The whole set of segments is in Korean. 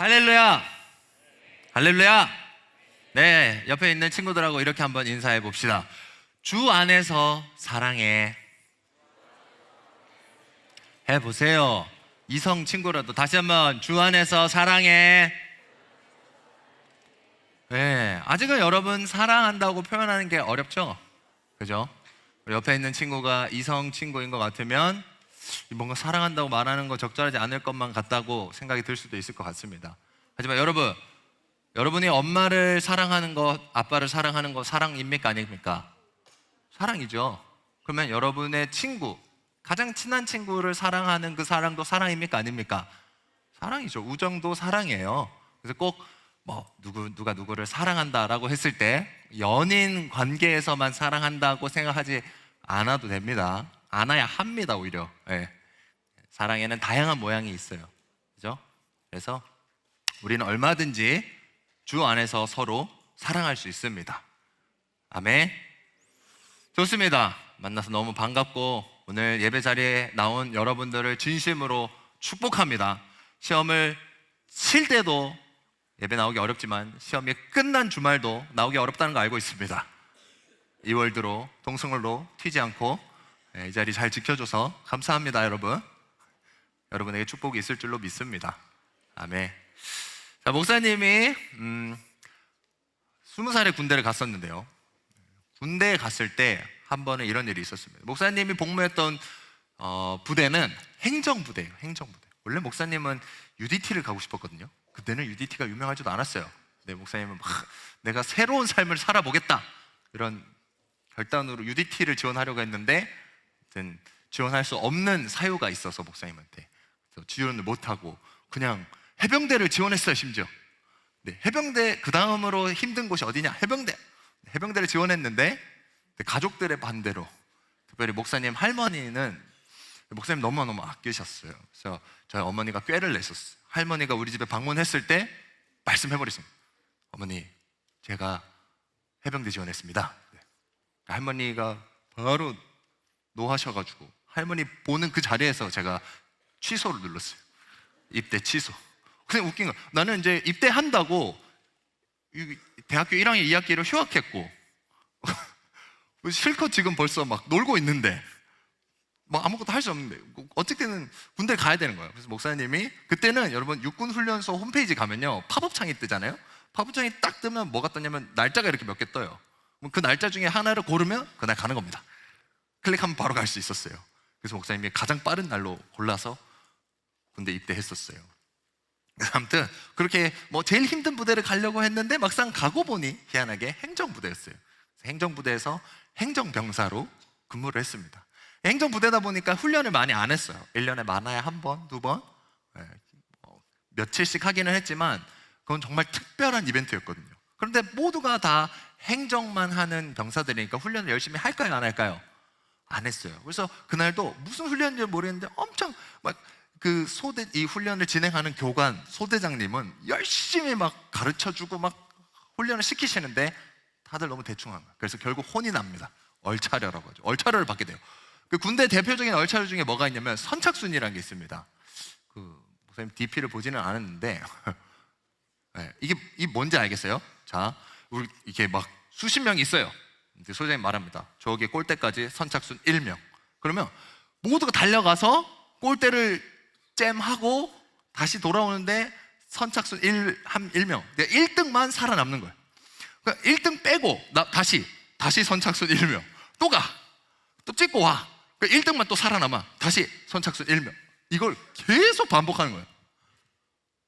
할렐루야! 할렐루야! 네, 옆에 있는 친구들하고 이렇게 한번 인사해 봅시다. 주 안에서 사랑해. 해보세요. 이성 친구라도 다시 한번 주 안에서 사랑해. 네, 아직은 여러분 사랑한다고 표현하는 게 어렵죠? 그죠? 옆에 있는 친구가 이성 친구인 것 같으면 뭔가 사랑한다고 말하는 거 적절하지 않을 것만 같다고 생각이 들 수도 있을 것 같습니다. 하지만 여러분이 엄마를 사랑하는 것, 아빠를 사랑하는 것 사랑입니까? 아닙니까? 사랑이죠. 그러면 여러분의 친구, 가장 친한 친구를 사랑하는 그 사랑도 사랑입니까? 아닙니까? 사랑이죠. 우정도 사랑이에요. 그래서 꼭 누가 누구를 사랑한다라고 했을 때 연인 관계에서만 사랑한다고 생각하지 않아도 됩니다. 않아야 합니다, 오히려. 네. 사랑에는 다양한 모양이 있어요. 그죠? 그래서 우리는 얼마든지 주 안에서 서로 사랑할 수 있습니다. 아멘. 좋습니다. 만나서 너무 반갑고 오늘 예배 자리에 나온 여러분들을 진심으로 축복합니다. 시험을 칠 때도 예배 나오기 어렵지만 시험이 끝난 주말도 나오기 어렵다는 거 알고 있습니다. 2월드로 동성을로 튀지 않고 이 자리 잘 지켜줘서 감사합니다. 여러분에게 축복이 있을 줄로 믿습니다. 아멘. 자, 목사님이 20살에 군대를 갔었는데요, 군대에 갔을 때 한 번은 이런 일이 있었습니다. 목사님이 복무했던 부대는 행정부대예요. 행정부대. 원래 목사님은 UDT를 가고 싶었거든요. 그때는 UDT가 유명하지도 않았어요. 네, 목사님은 내가 새로운 삶을 살아보겠다 이런 결단으로 UDT를 지원하려고 했는데 지원할 수 없는 사유가 있어서 목사님한테 그래서 지원을 못하고 그냥 해병대를 지원했어요. 심지어 해병대 그 다음으로 힘든 곳이 어디냐? 해병대를 지원했는데 가족들의 반대로, 특별히 목사님 할머니는 목사님 너무너무 아끼셨어요. 그래서 저희 어머니가 꾀를 냈었어요. 할머니가 우리 집에 방문했을 때 말씀해버렸습니다. 어머니, 제가 해병대 지원했습니다. 할머니가 바로 노하셔가지고 할머니 보는 그 자리에서 제가 취소를 눌렀어요. 입대 취소. 근데 웃긴 거, 나는 이제 입대한다고 대학교 1학년 2학기를 휴학했고 실컷 지금 벌써 막 놀고 있는데 아무것도 할 수 없는데 어쨌든 군대 가야 되는 거예요. 그래서 목사님이 그때는 여러분 육군훈련소 홈페이지 가면요 팝업창이 뜨잖아요. 팝업창이 딱 뜨면 뭐가 뜨냐면 날짜가 이렇게 몇 개 떠요. 그 날짜 중에 하나를 고르면 그날 가는 겁니다. 클릭하면 바로 갈 수 있었어요. 그래서 목사님이 가장 빠른 날로 골라서 군대 입대했었어요. 아무튼 그렇게 제일 힘든 부대를 가려고 했는데 막상 가고 보니 희한하게 행정부대였어요. 행정부대에서 행정병사로 근무를 했습니다. 행정부대다 보니까 훈련을 많이 안 했어요. 1년에 많아야 한 번, 두 번, 며칠씩 하기는 했지만 그건 정말 특별한 이벤트였거든요. 그런데 모두가 다 행정만 하는 병사들이니까 훈련을 열심히 할까요? 안 할까요? 안 했어요. 그래서 그날도 무슨 훈련인지 모르겠는데 엄청 이 훈련을 진행하는 교관, 소대장님은 열심히 가르쳐주고 훈련을 시키시는데 다들 너무 대충 한 거예요. 그래서 결국 혼이 납니다. 얼차려라고 하죠. 얼차려를 받게 돼요. 그 군대 대표적인 얼차려 중에 뭐가 있냐면 선착순이라는 게 있습니다. 목사님 DP를 보지는 않았는데 네, 이게 뭔지 알겠어요? 자, 우리 이렇게 수십 명이 있어요. 소장님 말합니다. 저기 골대까지 선착순 1명. 그러면 모두가 달려가서 골대를 잼하고 다시 돌아오는데 선착순 1명 1등만 살아남는 거예요. 그러니까 1등 빼고 다시 선착순 1명 또 찍고 와. 그러니까 1등만 또 살아남아. 다시 선착순 1명. 이걸 계속 반복하는 거예요.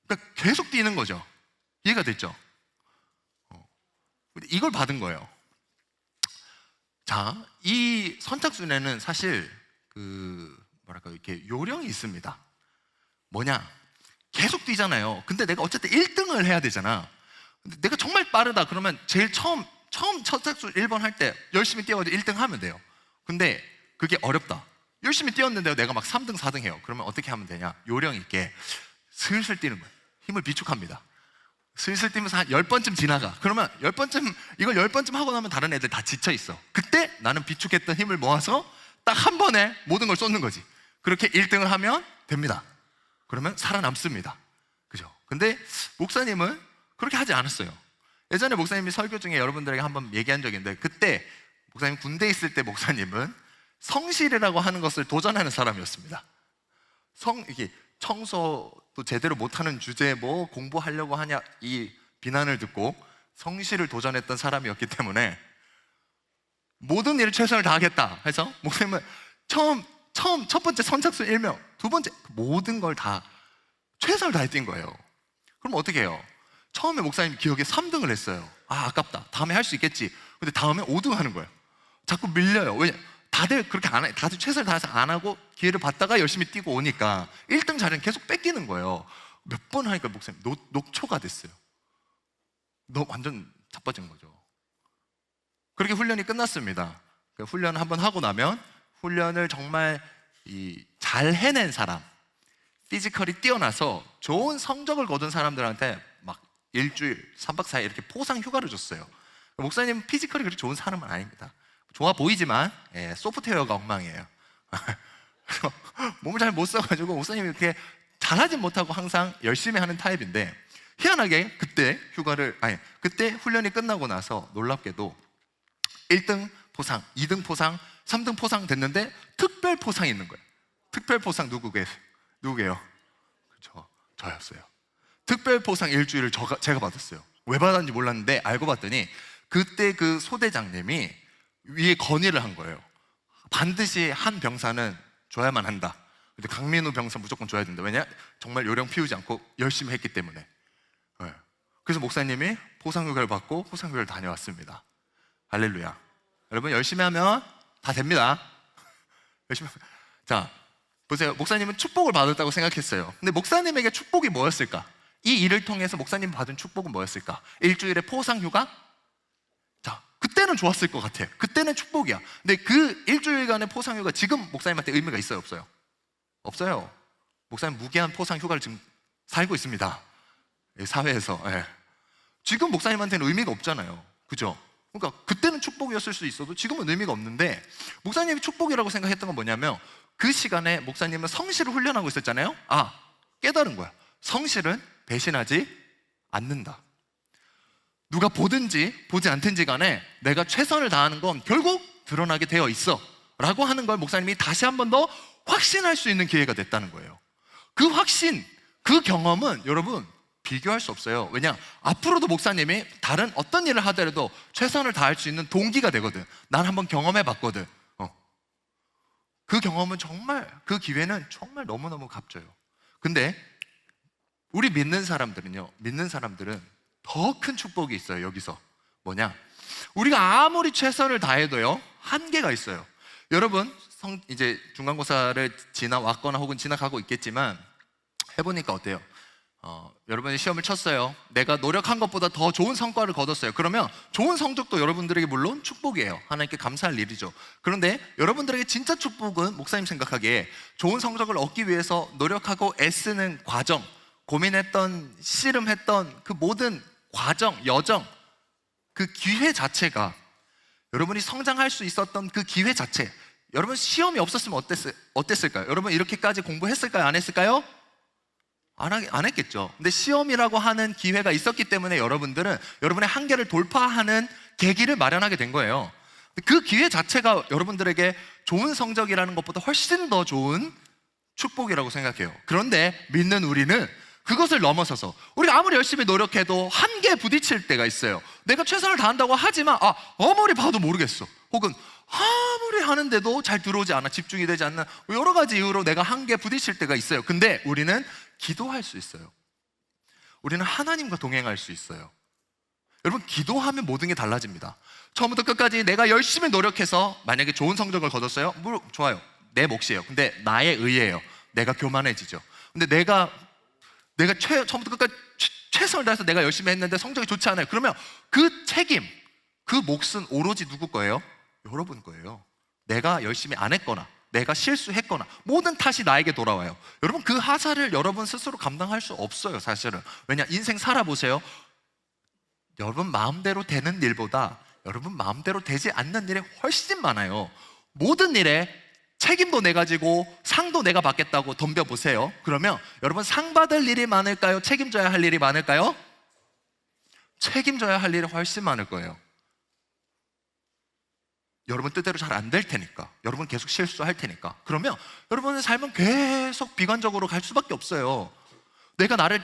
그러니까 계속 뛰는 거죠. 이해가 됐죠? 이걸 받은 거예요. 자, 이 선착순에는 사실 이렇게 요령이 있습니다. 뭐냐? 계속 뛰잖아요. 근데 내가 어쨌든 1등을 해야 되잖아. 근데 내가 정말 빠르다 그러면 제일 처음 선착순 1번 할 때 열심히 뛰어가지고 1등 하면 돼요. 근데 그게 어렵다. 열심히 뛰었는데요 내가 3등, 4등 해요. 그러면 어떻게 하면 되냐? 요령 있게 슬슬 뛰는 거예요. 힘을 비축합니다. 슬슬 뛰면서 한 10번쯤 지나가. 그러면 이걸 10번쯤 하고 나면 다른 애들 다 지쳐있어. 그때 나는 비축했던 힘을 모아서 딱 한 번에 모든 걸 쏟는 거지. 그렇게 1등을 하면 됩니다. 그러면 살아남습니다. 그죠? 근데 목사님은 그렇게 하지 않았어요. 예전에 목사님이 설교 중에 여러분들에게 한번 얘기한 적이 있는데, 그때 목사님 군대에 있을 때 목사님은 성실이라고 하는 것을 도전하는 사람이었습니다. 이게 청소도 제대로 못하는 주제에 뭐 공부하려고 하냐, 이 비난을 듣고 성실을 도전했던 사람이었기 때문에 모든 일을 최선을 다하겠다 해서 목사님은 첫 번째 선착순 1명, 두 번째 모든 걸 다 최선을 다해 뛴 거예요. 그럼 어떻게 해요? 처음에 목사님이 기억에 3등을 했어요. 아깝다, 다음에 할 수 있겠지. 근데 다음에 5등 하는 거예요. 자꾸 밀려요. 왜냐? 다들 그렇게 안 해. 다들 최선을 다해서 안 하고 기회를 받다가 열심히 뛰고 오니까 1등 자리는 계속 뺏기는 거예요. 몇 번 하니까 목사님 녹초가 됐어요. 완전 자빠진 거죠. 그렇게 훈련이 끝났습니다. 훈련을 한번 하고 나면 훈련을 정말 잘 해낸 사람, 피지컬이 뛰어나서 좋은 성적을 거둔 사람들한테 막 일주일, 3박 4일 이렇게 포상 휴가를 줬어요. 목사님은 피지컬이 그렇게 좋은 사람은 아닙니다. 좋아 보이지만 소프트웨어가 엉망이에요. 몸을 잘 못 써가지고 목사님이 이렇게 잘하진 못하고 항상 열심히 하는 타입인데, 희한하게 그때 훈련이 끝나고 나서 놀랍게도 1등 포상, 2등 포상, 3등 포상 됐는데 특별 포상이 있는 거예요. 특별 포상 누구게요? 그렇죠, 저였어요. 특별 포상 일주일을 제가 받았어요. 왜 받았는지 몰랐는데 알고 봤더니 그때 그 소대장님이 위에 건의를 한 거예요. 반드시 한 병사는 줘야만 한다. 근데 강민우 병사 무조건 줘야 된다. 왜냐? 정말 요령 피우지 않고 열심히 했기 때문에. 그래서 목사님이 포상휴가를 받고 포상휴가를 다녀왔습니다. 할렐루야. 여러분, 열심히 하면 다 됩니다. 열심히 하면. 자, 보세요. 목사님은 축복을 받았다고 생각했어요. 근데 목사님에게 축복이 뭐였을까? 이 일을 통해서 목사님이 받은 축복은 뭐였을까? 일주일에 포상휴가? 자, 그때는 좋았을 것 같아. 그때는 축복이야. 근데 그 일주일간의 포상휴가 지금 목사님한테 의미가 있어요, 없어요? 없어요. 목사님 무기한 포상휴가를 지금 살고 있습니다. 사회에서. 지금 목사님한테는 의미가 없잖아요. 그죠? 그러니까 그때는 축복이었을 수 있어도 지금은 의미가 없는데, 목사님이 축복이라고 생각했던 건 뭐냐면 그 시간에 목사님은 성실을 훈련하고 있었잖아요. 깨달은 거야. 성실은 배신하지 않는다. 누가 보든지 보지 않든지 간에 내가 최선을 다하는 건 결국 드러나게 되어 있어 라고 하는 걸 목사님이 다시 한 번 더 확신할 수 있는 기회가 됐다는 거예요. 그 확신, 그 경험은 여러분 비교할 수 없어요. 왜냐? 앞으로도 목사님이 다른 어떤 일을 하더라도 최선을 다할 수 있는 동기가 되거든. 난 한번 경험해 봤거든. 그 경험은 정말, 그 기회는 정말 너무너무 값져요. 근데 우리 믿는 사람들은 더 큰 축복이 있어요. 여기서 뭐냐? 우리가 아무리 최선을 다해도요 한계가 있어요. 여러분 이제 중간고사를 지나왔거나 혹은 지나가고 있겠지만 해보니까 어때요? 여러분이 시험을 쳤어요. 내가 노력한 것보다 더 좋은 성과를 거뒀어요. 그러면 좋은 성적도 여러분들에게 물론 축복이에요. 하나님께 감사할 일이죠. 그런데 여러분들에게 진짜 축복은 목사님 생각하기에 좋은 성적을 얻기 위해서 노력하고 애쓰는 과정, 고민했던, 씨름했던 그 모든 과정, 여정, 그 기회 자체가, 여러분이 성장할 수 있었던 그 기회 자체, 여러분 시험이 없었으면 어땠을까요? 여러분 이렇게까지 공부했을까요? 안 했을까요? 안 했겠죠. 근데 시험이라고 하는 기회가 있었기 때문에 여러분들은 여러분의 한계를 돌파하는 계기를 마련하게 된 거예요. 그 기회 자체가 여러분들에게 좋은 성적이라는 것보다 훨씬 더 좋은 축복이라고 생각해요. 그런데 믿는 우리는 그것을 넘어서서 우리가 아무리 열심히 노력해도 한계에 부딪힐 때가 있어요. 내가 최선을 다한다고 하지만 아무리 봐도 모르겠어. 혹은 아무리 하는데도 잘 들어오지 않아, 집중이 되지 않는 여러 가지 이유로 내가 한계에 부딪힐 때가 있어요. 근데 우리는 기도할 수 있어요. 우리는 하나님과 동행할 수 있어요. 여러분, 기도하면 모든 게 달라집니다. 처음부터 끝까지 내가 열심히 노력해서 만약에 좋은 성적을 거뒀어요? 좋아요. 내 몫이에요. 근데 나의 의예요. 내가 교만해지죠. 근데 내가 처음부터 끝까지 최선을 다해서 내가 열심히 했는데 성적이 좋지 않아요. 그러면 그 책임, 그 몫은 오로지 누구 거예요? 여러분 거예요. 내가 열심히 안 했거나 내가 실수했거나 모든 탓이 나에게 돌아와요. 여러분, 그 하사를 여러분 스스로 감당할 수 없어요, 사실은. 왜냐? 인생 살아보세요. 여러분 마음대로 되는 일보다 여러분 마음대로 되지 않는 일이 훨씬 많아요. 모든 일에 책임도 내가 지고 상도 내가 받겠다고 덤벼보세요. 그러면 여러분 상 받을 일이 많을까요? 책임져야 할 일이 많을까요? 책임져야 할 일이 훨씬 많을 거예요. 여러분 뜻대로 잘 안 될 테니까, 여러분 계속 실수할 테니까. 그러면 여러분의 삶은 계속 비관적으로 갈 수밖에 없어요. 내가 나를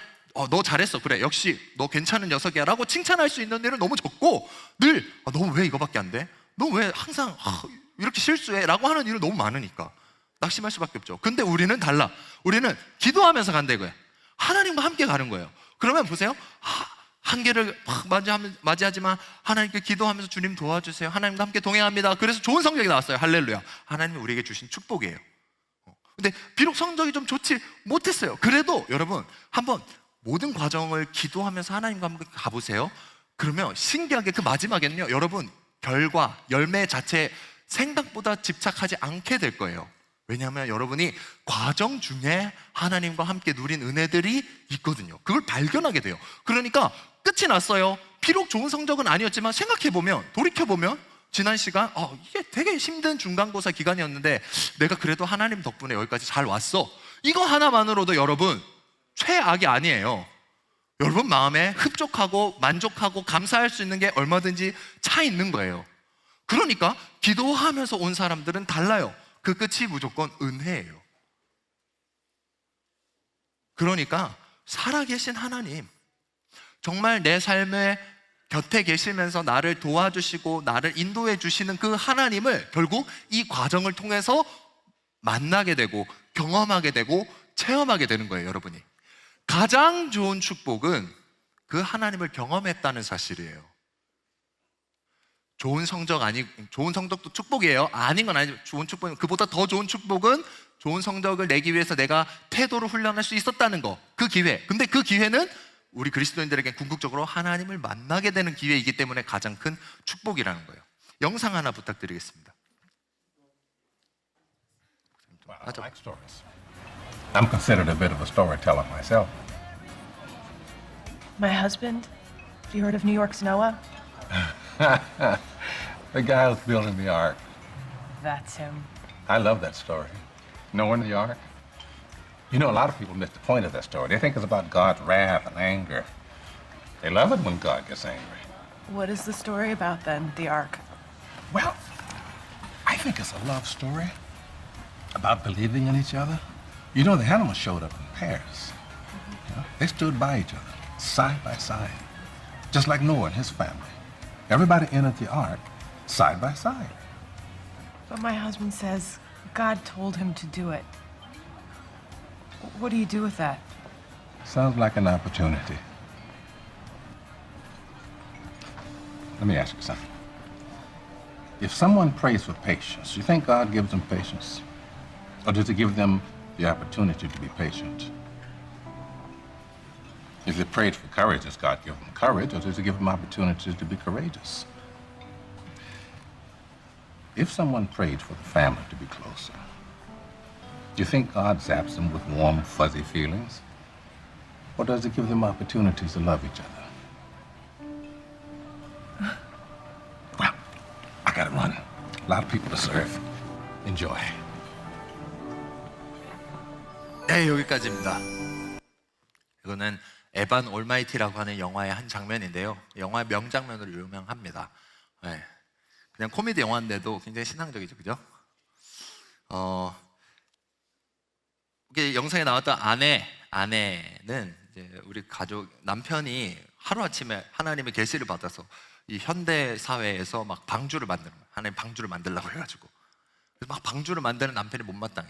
너 잘했어, 그래, 역시 너 괜찮은 녀석이야 라고 칭찬할 수 있는 일은 너무 적고, 늘 너 왜 이거밖에 안 돼? 너 왜 항상 이렇게 실수해? 라고 하는 일은 너무 많으니까 낙심할 수밖에 없죠. 근데 우리는 달라. 우리는 기도하면서 간다 이거예요. 하나님과 함께 가는 거예요. 그러면 보세요, 한계를 맞이하지만 하나님께 기도하면서 주님 도와주세요, 하나님과 함께 동행합니다. 그래서 좋은 성적이 나왔어요. 할렐루야. 하나님이 우리에게 주신 축복이에요. 근데 비록 성적이 좀 좋지 못했어요. 그래도 여러분 한번 모든 과정을 기도하면서 하나님과 함께 가보세요. 그러면 신기하게 그 마지막에는요, 여러분 결과, 열매 자체에 생각보다 집착하지 않게 될 거예요. 왜냐하면 여러분이 과정 중에 하나님과 함께 누린 은혜들이 있거든요. 그걸 발견하게 돼요. 그러니까 끝이 났어요. 비록 좋은 성적은 아니었지만 생각해보면, 돌이켜보면 지난 시간 이게 되게 힘든 중간고사 기간이었는데 내가 그래도 하나님 덕분에 여기까지 잘 왔어. 이거 하나만으로도 여러분 최악이 아니에요. 여러분 마음에 흡족하고 만족하고 감사할 수 있는 게 얼마든지 차 있는 거예요. 그러니까 기도하면서 온 사람들은 달라요. 그 끝이 무조건 은혜예요. 그러니까 살아계신 하나님, 정말 내 삶의 곁에 계시면서 나를 도와주시고 나를 인도해 주시는 그 하나님을 결국 이 과정을 통해서 만나게 되고 경험하게 되고 체험하게 되는 거예요. 여러분이 가장 좋은 축복은 그 하나님을 경험했다는 사실이에요. 좋은 성적도 축복이에요. 아닌 건 아니죠. 좋은 축복은, 그보다 더 좋은 축복은 좋은 성적을 내기 위해서 내가 태도를 훈련할 수 있었다는 거, 그 기회. 근데 그 기회는 우리 그리스도인들에게 궁극적으로 하나님을 만나게 되는 기회이기 때문에 가장 큰 축복이라는 거예요. 영상 하나 부탁드리겠습니다. Well, I like stories. I'm considered a bit of a storyteller myself. My husband? Have you heard of New York's Noah? The guy who's building the ark. That's him. I love that story. Noah and the ark. You know, a lot of people miss the point of that story. They think it's about God's wrath and anger. They love it when God gets angry. What is the story about then, the Ark? Well, I think it's a love story about believing in each other. You know, the animals showed up in pairs. You know, they stood by each other, side by side, just like Noah and his family. Everybody entered the ark side by side. But my husband says God told him to do it. What do you do with that? Sounds like an opportunity. Let me ask you something. If someone prays for patience, you think God gives them patience? Or does he give them the opportunity to be patient? If they prayed for courage, does God give them courage, or does he give them opportunities to be courageous? If someone prayed for the family to be closer, do you think God zaps them with warm, fuzzy feelings? Or does he give them opportunities to love each other? Well, I gotta run. A lot of people to serve. Enjoy. 네, 여기까지입니다. 이거는 에반 올마이티라고 하는 영화의 한 장면인데요. 영화의 명장면으로 유명합니다. 네. 그냥 코미디 영화인데도 굉장히 신앙적이죠, 그죠? 이게 영상에 나왔던 아내는 이제 우리 가족 남편이 하루 아침에 하나님의 계시를 받아서 이 현대 사회에서 막 방주를 만드는 거예요. 하나님 방주를 만들려고 해가지고 그래서 막 방주를 만드는 남편이 못마땅해.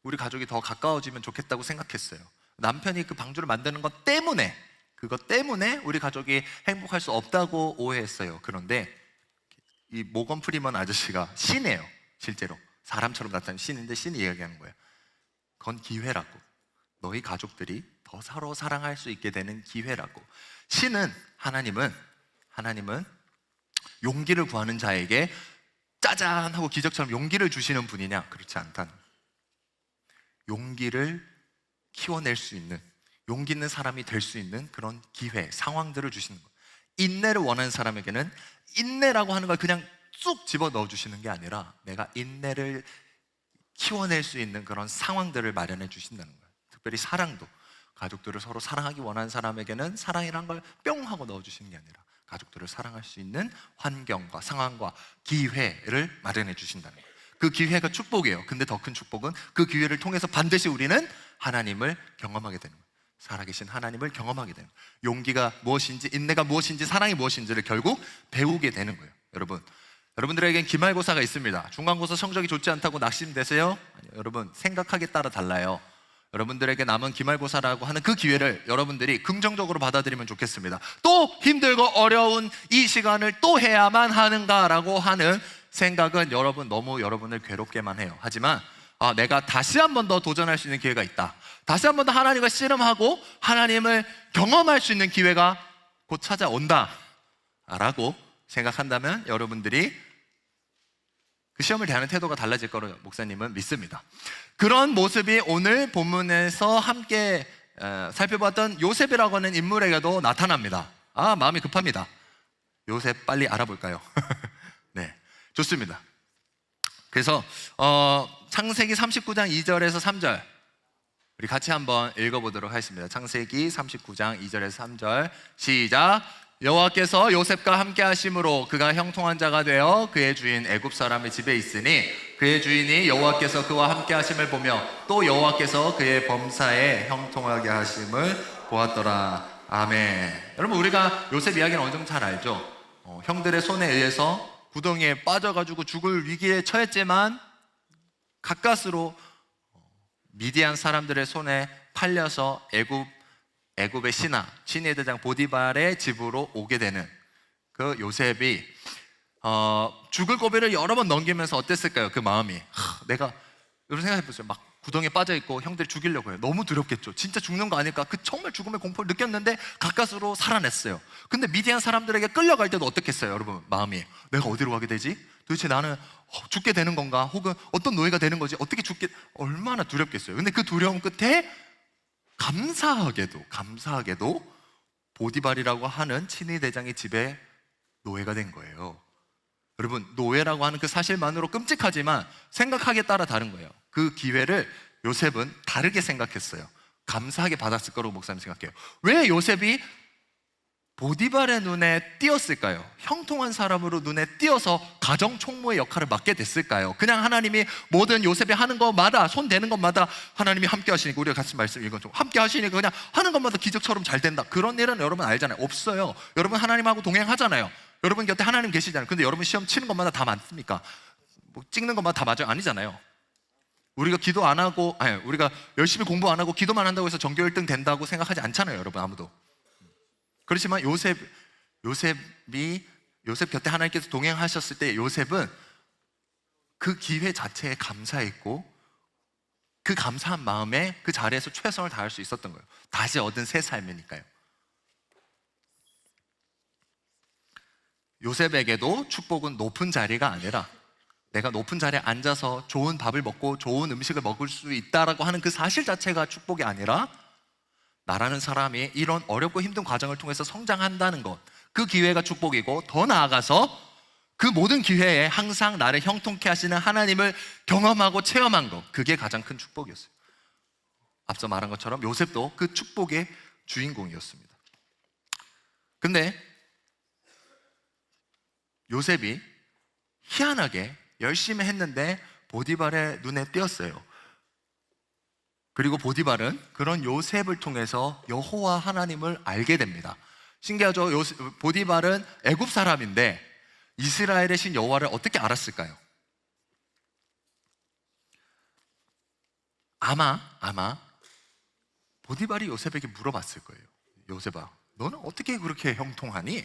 우리 가족이 더 가까워지면 좋겠다고 생각했어요. 남편이 그 방주를 만드는 것 때문에, 그것 때문에 우리 가족이 행복할 수 없다고 오해했어요. 그런데 이 모건 프리먼 아저씨가 신이에요. 실제로 사람처럼 나타나는 신인데 신이 이야기하는 거예요. 그건 기회라고. 너희 가족들이 더 서로 사랑할 수 있게 되는 기회라고. 하나님은 용기를 구하는 자에게 짜잔 하고 기적처럼 용기를 주시는 분이냐? 그렇지 않다는 거예요. 용기를 키워낼 수 있는, 용기 있는 사람이 될 수 있는 그런 기회, 상황들을 주시는 거예요. 인내를 원하는 사람에게는 인내라고 하는 걸 그냥 쑥 집어 넣어 주시는 게 아니라 내가 인내를 키워낼 수 있는 그런 상황들을 마련해 주신다는 거예요. 특별히 사랑도, 가족들을 서로 사랑하기 원하는 사람에게는 사랑이란 걸 뿅 하고 넣어주시는 게 아니라 가족들을 사랑할 수 있는 환경과 상황과 기회를 마련해 주신다는 거예요. 그 기회가 축복이에요. 근데 더 큰 축복은 그 기회를 통해서 반드시 우리는 하나님을 경험하게 되는 거예요. 살아계신 하나님을 경험하게 되는 거예요. 용기가 무엇인지, 인내가 무엇인지, 사랑이 무엇인지를 결국 배우게 되는 거예요. 여러분들에겐 기말고사가 있습니다. 중간고사 성적이 좋지 않다고 낙심되세요? 아니요, 여러분 생각하기에 따라 달라요. 여러분들에게 남은 기말고사라고 하는 그 기회를 여러분들이 긍정적으로 받아들이면 좋겠습니다. 또 힘들고 어려운 이 시간을 또 해야만 하는가라고 하는 생각은 너무 여러분을 괴롭게만 해요. 하지만 내가 다시 한 번 더 도전할 수 있는 기회가 있다, 다시 한 번 더 하나님과 씨름하고 하나님을 경험할 수 있는 기회가 곧 찾아온다 라고 생각한다면 여러분들이 그 시험을 대하는 태도가 달라질 거로 목사님은 믿습니다. 그런 모습이 오늘 본문에서 함께 살펴봤던 요셉이라고 하는 인물에게도 나타납니다. 마음이 급합니다. 요셉 빨리 알아볼까요? 네, 좋습니다. 그래서 창세기 39장 2절에서 3절 우리 같이 한번 읽어보도록 하겠습니다. 창세기 39장 2절에서 3절 시작. 여호와께서 요셉과 함께 하심으로 그가 형통한 자가 되어 그의 주인 애굽 사람의 집에 있으니 그의 주인이 여호와께서 그와 함께 하심을 보며 또 여호와께서 그의 범사에 형통하게 하심을 보았더라. 아멘. 여러분, 우리가 요셉 이야기는 어느 정도 잘 알죠? 형들의 손에 의해서 구덩이에 빠져가지고 죽을 위기에 처했지만 가까스로 미디안 사람들의 손에 팔려서 애굽의 신하 친위의 대장 보디발의 집으로 오게 되는 그 요셉이 죽을 고비를 여러 번 넘기면서 어땠을까요? 그 마음이 내가 여러분 생각해보세요. 막 구덩이에 빠져있고 형들이 죽이려고 해요. 너무 두렵겠죠. 진짜 죽는 거 아닐까? 그 정말 죽음의 공포를 느꼈는데 가까스로 살아냈어요. 근데 미디안 사람들에게 끌려갈 때도 어떻겠어요? 여러분 마음이 내가 어디로 가게 되지? 도대체 나는 죽게 되는 건가? 혹은 어떤 노예가 되는 거지? 어떻게 얼마나 두렵겠어요. 근데 그 두려움 끝에 감사하게도 보디발이라고 하는 친위 대장의 집에 노예가 된 거예요. 여러분, 노예라고 하는 그 사실만으로 끔찍하지만 생각하기에 따라 다른 거예요. 그 기회를 요셉은 다르게 생각했어요. 감사하게 받았을 거라고 목사님 생각해요. 왜 요셉이 보디발의 눈에 띄었을까요? 형통한 사람으로 눈에 띄어서 가정 총무의 역할을 맡게 됐을까요? 그냥 하나님이 모든 요셉이 하는 것마다, 손 대는 것마다 하나님이 함께 하시니까, 우리가 같이 말씀 읽은 좀 함께 하시니까 그냥 하는 것마다 기적처럼 잘 된다, 그런 일은 여러분 알잖아요. 없어요. 여러분 하나님하고 동행하잖아요. 여러분 곁에 하나님 계시잖아요. 근데 여러분 시험 치는 것마다 다 맞습니까? 뭐 찍는 것마다 다 맞아요? 아니잖아요. 우리가 기도 안 하고, 우리가 열심히 공부 안 하고 기도만 한다고 해서 전교 1등 된다고 생각하지 않잖아요, 여러분. 아무도. 그렇지만 요셉 곁에 하나님께서 동행하셨을 때 요셉은 그 기회 자체에 감사했고 그 감사한 마음에 그 자리에서 최선을 다할 수 있었던 거예요. 다시 얻은 새 삶이니까요. 요셉에게도 축복은 높은 자리가 아니라 내가 높은 자리에 앉아서 좋은 밥을 먹고 좋은 음식을 먹을 수 있다라고 하는 그 사실 자체가 축복이 아니라 나라는 사람이 이런 어렵고 힘든 과정을 통해서 성장한다는 것, 그 기회가 축복이고, 더 나아가서 그 모든 기회에 항상 나를 형통케 하시는 하나님을 경험하고 체험한 것, 그게 가장 큰 축복이었어요. 앞서 말한 것처럼 요셉도 그 축복의 주인공이었습니다. 근데 요셉이 희한하게 열심히 했는데 보디발의 눈에 띄었어요. 그리고 보디발은 그런 요셉을 통해서 여호와 하나님을 알게 됩니다. 신기하죠? 보디발은 애굽 사람인데 이스라엘의 신 여호와를 어떻게 알았을까요? 아마 보디발이 요셉에게 물어봤을 거예요. 요셉아, 너는 어떻게 그렇게 형통하니?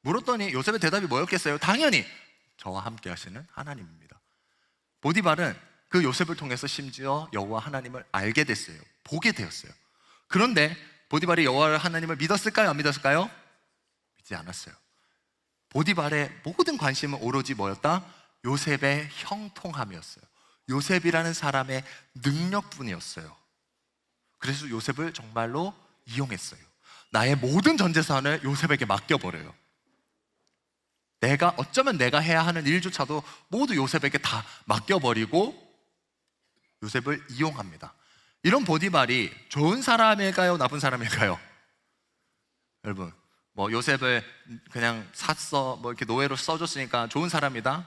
물었더니 요셉의 대답이 뭐였겠어요? 당연히 저와 함께 하시는 하나님입니다. 보디발은 그 요셉을 통해서 심지어 여호와 하나님을 알게 됐어요. 보게 되었어요. 그런데 보디발이 여호와 하나님을 믿었을까요? 안 믿었을까요? 믿지 않았어요. 보디발의 모든 관심은 오로지 뭐였다? 요셉의 형통함이었어요. 요셉이라는 사람의 능력뿐이었어요. 그래서 요셉을 정말로 이용했어요. 나의 모든 전 재산을 요셉에게 맡겨버려요. 어쩌면 내가 해야 하는 일조차도 모두 요셉에게 다 맡겨버리고 요셉을 이용합니다. 이런 보디발이 좋은 사람일까요? 나쁜 사람일까요? 여러분, 뭐 요셉을 그냥 샀어, 뭐 이렇게 노예로 써줬으니까 좋은 사람이다.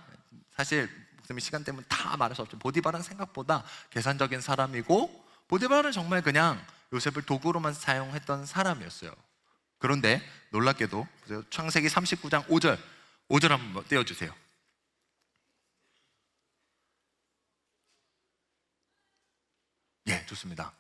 사실 목사님이 시간 때문에 다 말할 수 없죠. 보디발은 생각보다 계산적인 사람이고, 보디발은 정말 그냥 요셉을 도구로만 사용했던 사람이었어요. 그런데 놀랍게도 보세요. 창세기 39장 5절 한번 띄워주세요. 예, 좋습니다.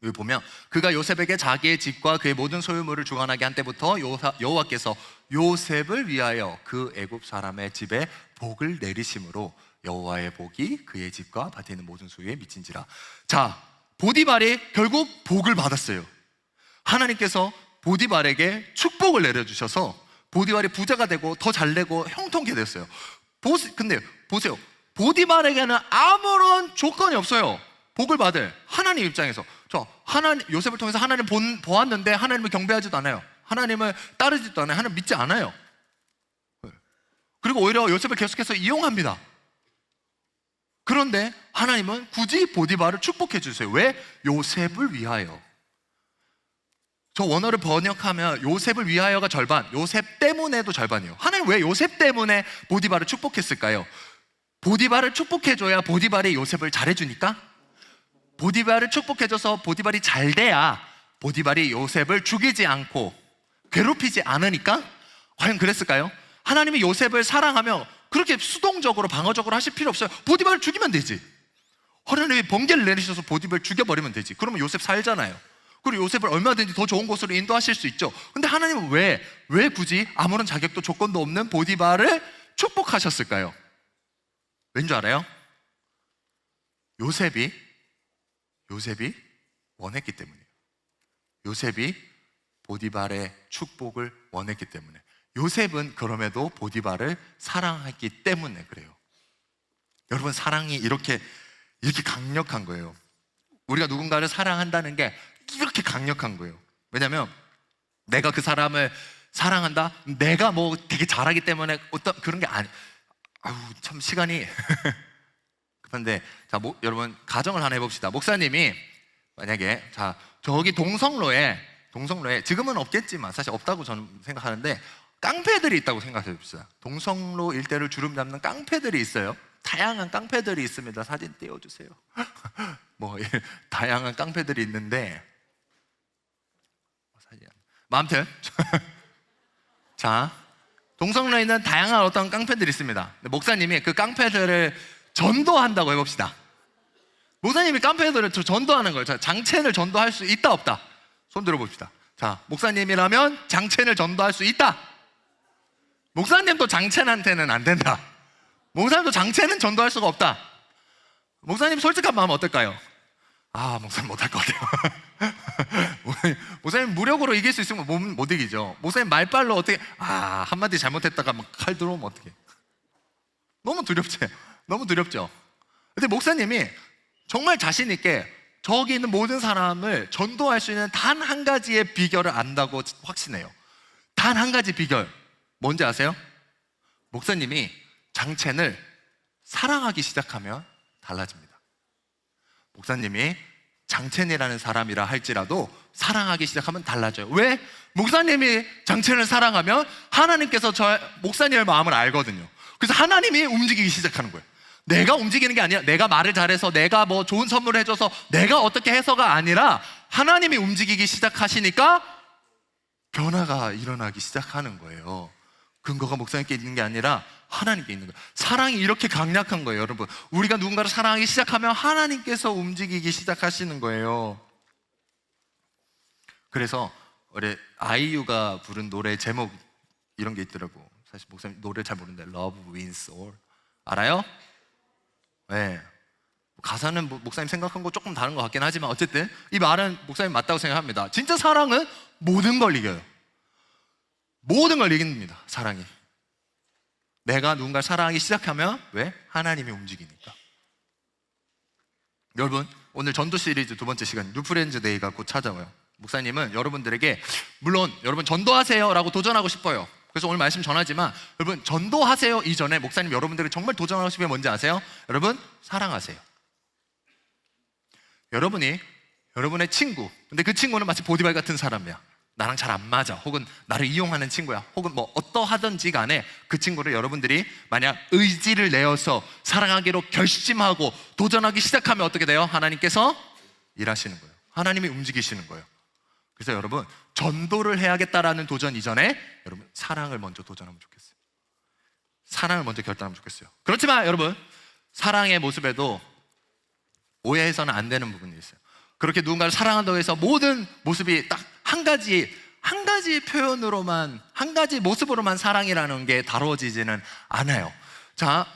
여기 보면 그가 요셉에게 자기의 집과 그의 모든 소유물을 주관하게 한 때부터 여호와께서 요셉을 위하여 그 애굽 사람의 집에 복을 내리심으로 여호와의 복이 그의 집과 밭에 있는 모든 소유에 미친지라. 자, 보디발이 결국 복을 받았어요. 하나님께서 보디발에게 축복을 내려주셔서 보디발이 부자가 되고 더 잘되고 형통케 됐어요. 근데 보세요, 보디발에게는 아무런 조건이 없어요. 복을 받을 하나님 입장에서. 하나님, 요셉을 통해서 하나님 보았는데 하나님을 경배하지도 않아요. 하나님을 따르지도 않아요. 하나님 믿지 않아요. 그리고 오히려 요셉을 계속해서 이용합니다. 그런데 하나님은 굳이 보디발을 축복해 주세요. 왜? 요셉을 위하여. 저 원어를 번역하면 요셉을 위하여가 절반, 요셉 때문에도 절반이에요. 하나님 왜 요셉 때문에 보디발을 축복했을까요? 보디발을 축복해줘야 보디발이 요셉을 잘해주니까? 보디발을 축복해줘서 보디발이 잘 돼야 보디발이 요셉을 죽이지 않고 괴롭히지 않으니까? 과연 그랬을까요? 하나님이 요셉을 사랑하며 그렇게 수동적으로 방어적으로 하실 필요 없어요. 보디발을 죽이면 되지. 하나님이 번개를 내리셔서 보디발을 죽여버리면 되지. 그러면 요셉 살잖아요. 그리고 요셉을 얼마든지 더 좋은 곳으로 인도하실 수 있죠. 근데 하나님은 왜 굳이 아무런 자격도 조건도 없는 보디발을 축복하셨을까요? 왠 줄 알아요? 요셉이 원했기 때문이에요. 요셉이 보디발의 축복을 원했기 때문에. 요셉은 그럼에도 보디발을 사랑했기 때문에 그래요. 여러분, 사랑이 이렇게 강력한 거예요. 우리가 누군가를 사랑한다는 게 이렇게 강력한 거예요. 왜냐하면 내가 그 사람을 사랑한다? 내가 뭐 되게 잘하기 때문에 어떤 그런 게 참 시간이 급한데, 자, 여러분 가정을 하나 해봅시다. 목사님이 만약에 저기 동성로에 지금은 없겠지만 사실 없다고 저는 생각하는데 깡패들이 있다고 생각해 봅시다. 동성로 일대를 주름 잡는 깡패들이 있어요. 다양한 깡패들이 있습니다. 사진 띄워주세요. 다양한 깡패들이 있는데 아무튼 자, 동성로에 있는 다양한 어떤 깡패들이 있습니다. 목사님이 그 깡패들을 전도한다고 해봅시다. 목사님이 깡패들을 전도하는 거예요. 장첸을 전도할 수 있다 없다? 손 들어봅시다. 자, 목사님이라면 장첸을 전도할 수 있다. 목사님도 장첸한테는 안 된다. 목사님도 장첸은 전도할 수가 없다. 목사님 솔직한 마음 어떨까요? 목사님 못할 것 같아요. 목사님 무력으로 이길 수 있으면 못 이기죠. 목사님 말빨로 어떻게 한마디 잘못했다가 막 칼 들어오면 어떡해. 너무 두렵죠. 근데 목사님이 정말 자신 있게 저기 있는 모든 사람을 전도할 수 있는 단 한 가지의 비결을 안다고 확신해요. 단 한 가지 비결 뭔지 아세요? 목사님이 장첸을 사랑하기 시작하면 달라집니다. 목사님이 장첸이라는 사람이라 할지라도 사랑하기 시작하면 달라져요. 왜? 목사님이 장첸을 사랑하면 하나님께서 목사님의 마음을 알거든요. 그래서 하나님이 움직이기 시작하는 거예요. 내가 움직이는 게 아니라, 내가 말을 잘해서, 내가 뭐 좋은 선물을 해줘서, 내가 어떻게 해서가 아니라 하나님이 움직이기 시작하시니까 변화가 일어나기 시작하는 거예요. 근거가 목사님께 있는 게 아니라 하나님께 있는 거예요. 사랑이 이렇게 강력한 거예요, 여러분. 우리가 누군가를 사랑하기 시작하면 하나님께서 움직이기 시작하시는 거예요. 그래서 우리 아이유가 부른 노래 제목 이런 게 있더라고. 사실 목사님 노래 잘 모르는데 Love Wins All 알아요? 네. 가사는 목사님 생각한 거 조금 다른 것 같긴 하지만 어쨌든 이 말은 목사님 맞다고 생각합니다. 진짜 사랑은 모든 걸 이겨요. 모든 걸 이깁니다. 사랑이. 내가 누군가를 사랑하기 시작하면 왜? 하나님이 움직이니까. 여러분, 오늘 전도 시리즈 두 번째 시간 뉴프렌즈 데이가 곧 찾아와요. 목사님은 여러분들에게 물론 여러분 전도하세요 라고 도전하고 싶어요. 그래서 오늘 말씀 전하지만 여러분 전도하세요 이전에 목사님 여러분들이 정말 도전하고 싶은 게 뭔지 아세요? 여러분 사랑하세요. 여러분의 친구, 근데 그 친구는 마치 보디발 같은 사람이야. 나랑 잘 안 맞아, 혹은 나를 이용하는 친구야, 혹은 뭐 어떠하든지 간에 그 친구를 여러분들이 만약 의지를 내어서 사랑하기로 결심하고 도전하기 시작하면 어떻게 돼요? 하나님께서 일하시는 거예요. 하나님이 움직이시는 거예요. 그래서 여러분, 전도를 해야겠다라는 도전 이전에 여러분 사랑을 먼저 도전하면 좋겠어요. 사랑을 먼저 결단하면 좋겠어요. 그렇지만 여러분, 사랑의 모습에도 오해해서는 안 되는 부분이 있어요. 그렇게 누군가를 사랑한다고 해서 모든 모습이 딱 한 가지 표현으로만, 한 가지 모습으로만 사랑이라는 게 다루어지지는 않아요. 자,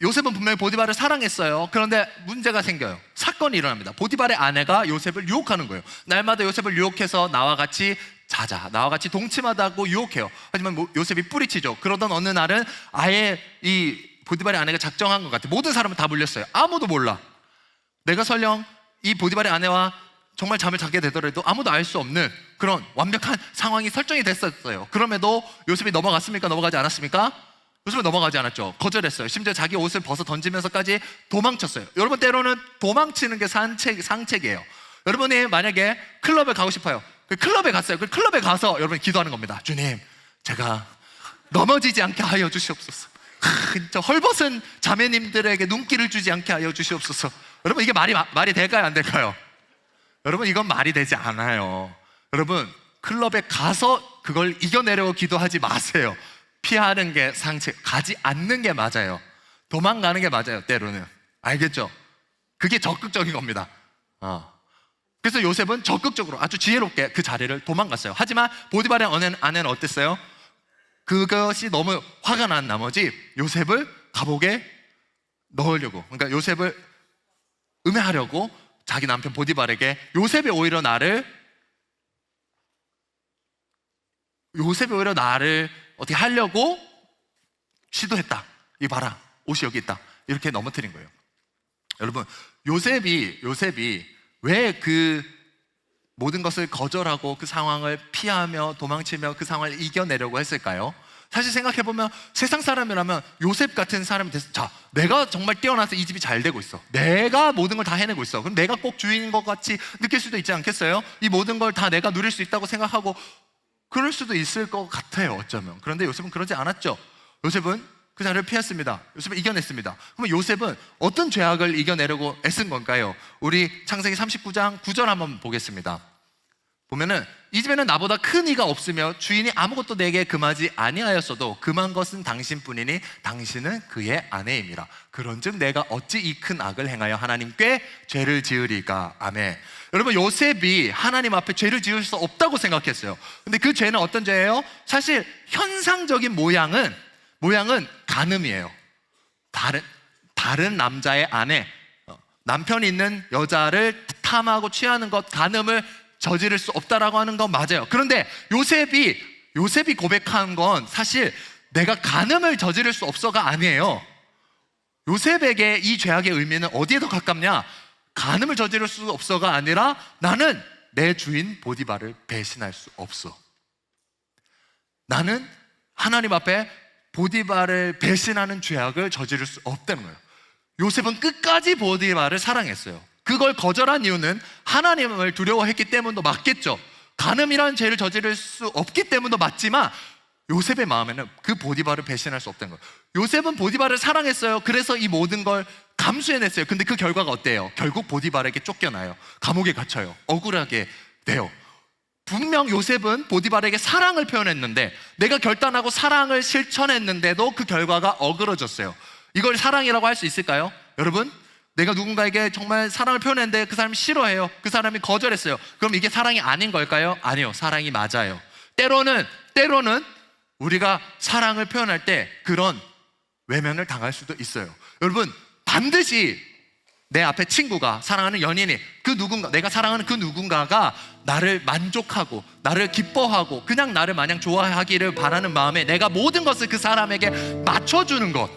요셉은 분명히 보디발을 사랑했어요. 그런데 문제가 생겨요. 사건이 일어납니다. 보디발의 아내가 요셉을 유혹하는 거예요. 날마다 요셉을 유혹해서 나와 같이 자자, 나와 같이 동침하다고 유혹해요. 하지만 요셉이 뿌리치죠. 그러던 어느 날은 아예 이 보디발의 아내가 작정한 것 같아요. 모든 사람은 다 물렸어요. 아무도 몰라. 내가 설령 이 보디발의 아내와 정말 잠을 자게 되더라도 아무도 알 수 없는 그런 완벽한 상황이 설정이 됐었어요. 그럼에도 요셉이 넘어갔습니까? 넘어가지 않았습니까? 요셉은 넘어가지 않았죠. 거절했어요. 심지어 자기 옷을 벗어 던지면서까지 도망쳤어요. 여러분, 때로는 도망치는 게 상책이에요. 여러분이 만약에 클럽에 가고 싶어요. 그 클럽에 갔어요. 그 클럽에 가서 여러분이 기도하는 겁니다. 주님, 제가 넘어지지 않게 하여 주시옵소서. 저 헐벗은 자매님들에게 눈길을 주지 않게 하여 주시옵소서. 여러분, 이게 말이 될까요? 안 될까요? 여러분, 이건 말이 되지 않아요. 여러분, 클럽에 가서 그걸 이겨내려고 기도하지 마세요. 피하는 게 상책, 가지 않는 게 맞아요. 도망가는 게 맞아요, 때로는. 알겠죠? 그게 적극적인 겁니다. 그래서 요셉은 적극적으로 아주 지혜롭게 그 자리를 도망갔어요. 하지만 보디발의 아내는 어땠어요? 그것이 너무 화가 난 나머지 요셉을 감옥에 넣으려고, 그러니까 요셉을 음해하려고 자기 남편 보디발에게 요셉이 오히려 나를 어떻게 하려고 시도했다. 이 봐라, 옷이 여기 있다. 이렇게 넘어뜨린 거예요. 여러분, 요셉이 왜 그 모든 것을 거절하고 그 상황을 피하며 도망치며 그 상황을 이겨내려고 했을까요? 사실 생각해보면 세상 사람이라면 요셉 같은 사람이 됐어. 자, 내가 정말 뛰어나서 이 집이 잘 되고 있어. 내가 모든 걸 다 해내고 있어. 그럼 내가 꼭 주인인 것 같이 느낄 수도 있지 않겠어요? 이 모든 걸 다 내가 누릴 수 있다고 생각하고 그럴 수도 있을 것 같아요, 어쩌면. 그런데 요셉은 그러지 않았죠. 요셉은 그 자리를 피했습니다. 요셉은 이겨냈습니다. 그러면 요셉은 어떤 죄악을 이겨내려고 애쓴 건가요? 우리 창세기 39장 9절 한번 보겠습니다. 보면은, 이 집에는 나보다 큰 이가 없으며 주인이 아무것도 내게 금하지 아니하였어도 금한 것은 당신뿐이니 당신은 그의 아내임이라. 그런즉 내가 어찌 이 큰 악을 행하여 하나님께 죄를 지으리까. 아멘. 여러분, 요셉이 하나님 앞에 죄를 지을 수 없다고 생각했어요. 근데 그 죄는 어떤 죄예요? 사실 현상적인 모양은 간음이에요. 다른 남자의 아내, 남편이 있는 여자를 탐하고 취하는 것, 간음을 저지를 수 없다라고 하는 건 맞아요. 그런데 요셉이 고백한 건 사실 내가 간음을 저지를 수 없어가 아니에요. 요셉에게 이 죄악의 의미는 어디에 더 가깝냐? 간음을 저지를 수 없어가 아니라 나는 내 주인 보디발을 배신할 수 없어. 나는 하나님 앞에 보디발을 배신하는 죄악을 저지를 수 없다는 거예요. 요셉은 끝까지 보디발을 사랑했어요. 그걸 거절한 이유는 하나님을 두려워했기 때문도 맞겠죠. 간음이라는 죄를 저지를 수 없기 때문도 맞지만 요셉의 마음에는 그 보디발을 배신할 수 없다는 거예요. 요셉은 보디발을 사랑했어요. 그래서 이 모든 걸 감수해냈어요. 근데 그 결과가 어때요? 결국 보디발에게 쫓겨나요. 감옥에 갇혀요. 억울하게 돼요. 분명 요셉은 보디발에게 사랑을 표현했는데, 내가 결단하고 사랑을 실천했는데도 그 결과가 어그러졌어요. 이걸 사랑이라고 할 수 있을까요? 여러분, 내가 누군가에게 정말 사랑을 표현했는데 그 사람이 싫어해요. 그 사람이 거절했어요. 그럼 이게 사랑이 아닌 걸까요? 아니요, 사랑이 맞아요. 때로는 우리가 사랑을 표현할 때 그런 외면을 당할 수도 있어요. 여러분, 반드시 내 앞에 친구가, 사랑하는 연인이, 내가 사랑하는 그 누군가가 나를 만족하고 나를 기뻐하고 그냥 나를 마냥 좋아하기를 바라는 마음에 내가 모든 것을 그 사람에게 맞춰주는 것,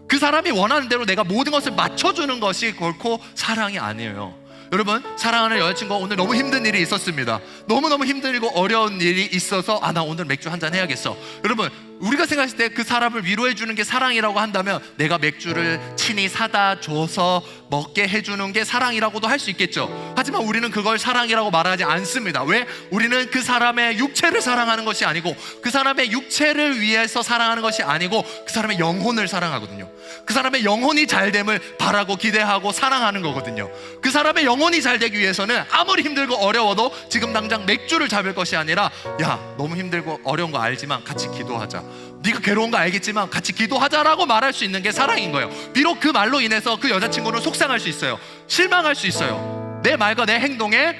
그 사람이 원하는 대로 내가 모든 것을 맞춰주는 것이 결코 사랑이 아니에요. 여러분, 사랑하는 여자친구가 오늘 너무 힘든 일이 있었습니다. 너무너무 힘들고 어려운 일이 있어서 나 오늘 맥주 한잔 해야겠어. 여러분, 우리가 생각했을 때 그 사람을 위로해 주는 게 사랑이라고 한다면 내가 맥주를 친히 사다 줘서 먹게 해주는 게 사랑이라고도 할 수 있겠죠. 하지만 우리는 그걸 사랑이라고 말하지 않습니다. 왜? 우리는 그 사람의 육체를 사랑하는 것이 아니고, 그 사람의 육체를 위해서 사랑하는 것이 아니고, 그 사람의 영혼을 사랑하거든요. 그 사람의 영혼이 잘됨을 바라고 기대하고 사랑하는 거거든요. 그 사람의 영혼이 잘 되기 위해서는 아무리 힘들고 어려워도 지금 당장 맥주를 잡을 것이 아니라, 야, 너무 힘들고 어려운 거 알지만 같이 기도하자, 네가 괴로운 거 알겠지만 같이 기도하자라고 말할 수 있는 게 사랑인 거예요. 비록 그 말로 인해서 그 여자친구는 속상할 수 있어요. 실망할 수 있어요. 내 말과 내 행동에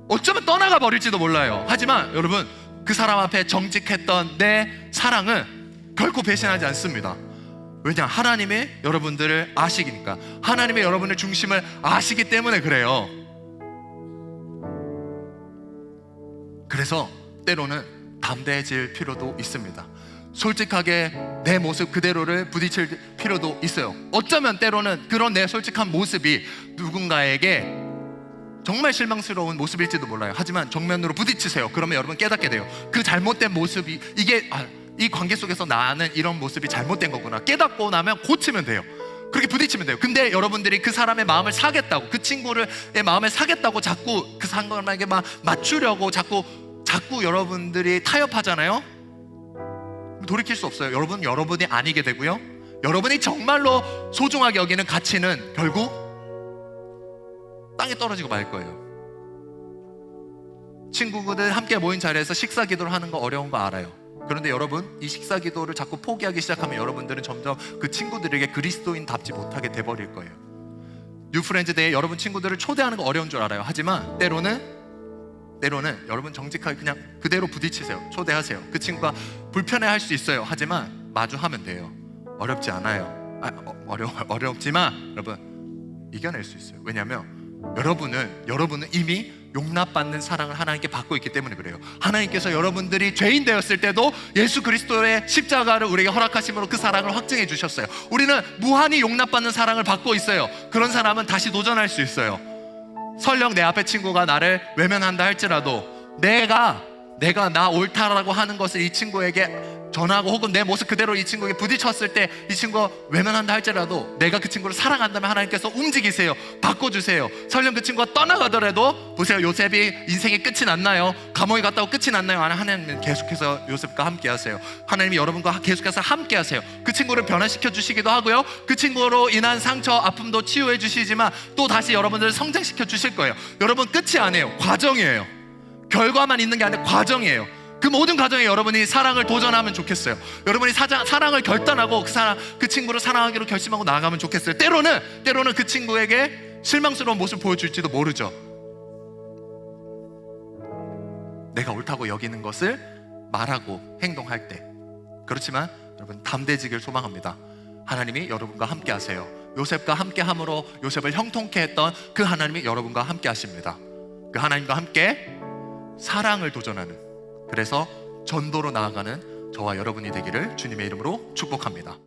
어쩌면 떠나가 버릴지도 몰라요. 하지만 여러분, 그 사람 앞에 정직했던 내 사랑은 결코 배신하지 않습니다. 왜냐? 하나님이 여러분들을 아시니까. 하나님의 여러분의 중심을 아시기 때문에 그래요. 그래서 때로는 담대해질 필요도 있습니다. 솔직하게 내 모습 그대로를 부딪힐 필요도 있어요. 어쩌면 때로는 그런 내 솔직한 모습이 누군가에게 정말 실망스러운 모습일지도 몰라요. 하지만 정면으로 부딪히세요. 그러면 여러분 깨닫게 돼요. 그 잘못된 모습이, 이 관계 속에서 나는 이런 모습이 잘못된 거구나. 깨닫고 나면 고치면 돼요. 그렇게 부딪히면 돼요. 근데 여러분들이 그 사람의 마음을 사겠다고, 그 친구의 마음을 사겠다고 자꾸 그 사람에게 맞추려고 자꾸 여러분들이 타협하잖아요. 돌이킬 수 없어요. 여러분이 아니게 되고요. 여러분이 정말로 소중하게 여기는 가치는 결국 땅에 떨어지고 말 거예요. 친구들 함께 모인 자리에서 식사 기도를 하는 거 어려운 거 알아요. 그런데 여러분, 이 식사 기도를 자꾸 포기하기 시작하면 여러분들은 점점 그 친구들에게 그리스도인답지 못하게 돼버릴 거예요. 뉴프렌즈 데이에 여러분 친구들을 초대하는 거 어려운 줄 알아요. 하지만 때로는 여러분 정직하게 그냥 그대로 부딪히세요. 초대하세요. 그 친구가 불편해할 수 있어요. 하지만 마주하면 돼요. 어렵지 않아요. 어렵지만 여러분 이겨낼 수 있어요. 왜냐하면 여러분은 이미 용납받는 사랑을 하나님께 받고 있기 때문에 그래요. 하나님께서 여러분들이 죄인 되었을 때도 예수 그리스도의 십자가를 우리에게 허락하심으로 그 사랑을 확증해 주셨어요. 우리는 무한히 용납받는 사랑을 받고 있어요. 그런 사람은 다시 도전할 수 있어요. 설령 내 앞에 친구가 나를 외면한다 할지라도 내가 나 옳다라고 하는 것을 이 친구에게 전하고, 혹은 내 모습 그대로 이 친구에게 부딪혔을 때 이 친구가 외면한다 할지라도 내가 그 친구를 사랑한다면 하나님께서 움직이세요. 바꿔주세요. 설령 그 친구가 떠나가더라도, 보세요, 요셉이 인생의 끝이 났나요? 감옥에 갔다고 끝이 났나요? 아니, 하나님은 계속해서 요셉과 함께 하세요. 하나님이 여러분과 계속해서 함께 하세요. 그 친구를 변화시켜 주시기도 하고요, 그 친구로 인한 상처, 아픔도 치유해 주시지만 또 다시 여러분들을 성장시켜 주실 거예요. 여러분, 끝이 아니에요. 과정이에요. 결과만 있는 게 아니라 과정이에요. 그 모든 과정에 여러분이 사랑을 도전하면 좋겠어요. 여러분이 사랑을 결단하고 그 친구를 사랑하기로 결심하고 나아가면 좋겠어요. 때로는 그 친구에게 실망스러운 모습을 보여줄지도 모르죠. 내가 옳다고 여기는 것을 말하고 행동할 때. 그렇지만 여러분, 담대해지길 소망합니다. 하나님이 여러분과 함께 하세요. 요셉과 함께 함으로 요셉을 형통케 했던 그 하나님이 여러분과 함께 하십니다. 그 하나님과 함께 사랑을 도전하는, 그래서 전도로 나아가는 저와 여러분이 되기를 주님의 이름으로 축복합니다.